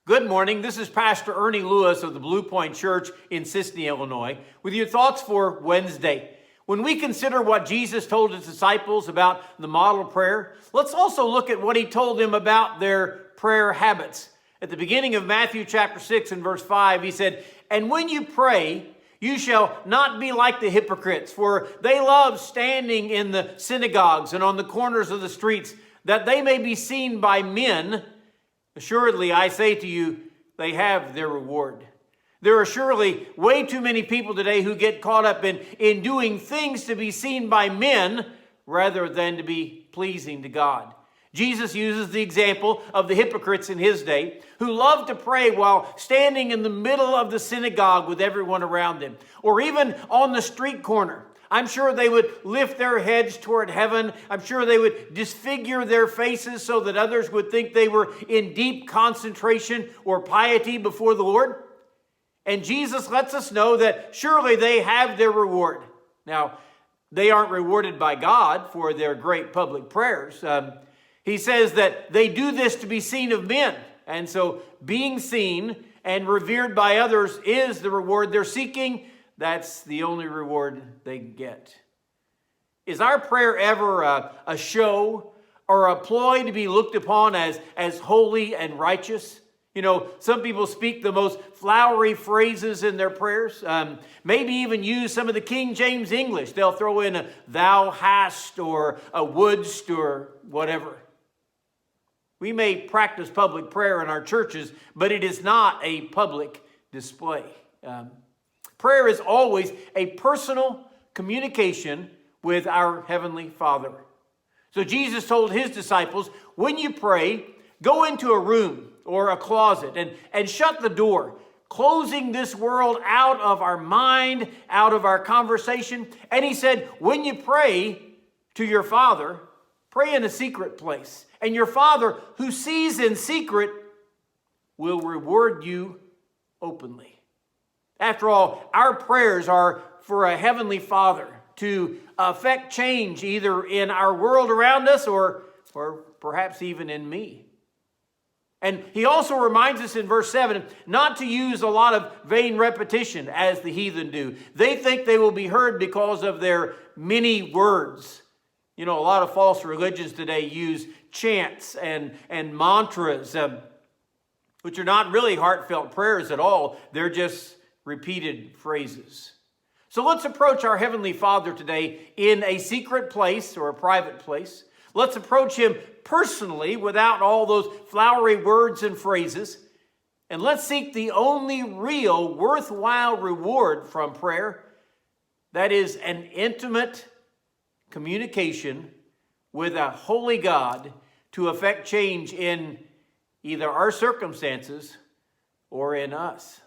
Good morning. This is Pastor Ernie Lewis of the Blue Point Church in Sisney, Illinois, with your thoughts for Wednesday. When we consider what Jesus told his disciples about the model prayer, let's also look at what he told them about their prayer habits. At the beginning of Matthew chapter 6 and verse 5, he said, "And when you pray, you shall not be like the hypocrites, for they love standing in the synagogues and on the corners of the streets, that they may be seen by men. Assuredly, I say to you, they have their reward." There are surely way too many people today who get caught up in doing things to be seen by men rather than to be pleasing to God. Jesus uses the example of the hypocrites in his day who loved to pray while standing in the middle of the synagogue with everyone around them, or even on the street corner. I'm sure they would lift their heads toward heaven. I'm sure they would disfigure their faces so that others would think they were in deep concentration or piety before the Lord. And Jesus lets us know that surely they have their reward. Now, they aren't rewarded by God for their great public prayers. He says that they do this to be seen of men. And so being seen and revered by others is the reward they're seeking. That's the only reward they get. Is our prayer ever a show or a ploy to be looked upon as holy and righteous? You know, some people speak the most flowery phrases in their prayers, maybe even use some of the King James English. They'll throw in a "thou hast" or a "wouldst" or whatever. We may practice public prayer in our churches, but it is not a public display. Prayer is always a personal communication with our Heavenly Father. So Jesus told his disciples, when you pray, go into a room or a closet and shut the door, closing this world out of our mind, out of our conversation. And he said, when you pray to your Father, pray in a secret place. And your Father, who sees in secret, will reward you openly. After all, our prayers are for a Heavenly Father to affect change either in our world around us or perhaps even in me. And he also reminds us in verse 7 not to use a lot of vain repetition as the heathen do. They think they will be heard because of their many words. You know, a lot of false religions today use chants and mantras, which are not really heartfelt prayers at all. They're just repeated phrases. So let's approach our Heavenly Father today in a secret place or a private place. Let's approach him personally without all those flowery words and phrases. And let's seek the only real worthwhile reward from prayer. That is an intimate communication with a holy God to effect change in either our circumstances or in us.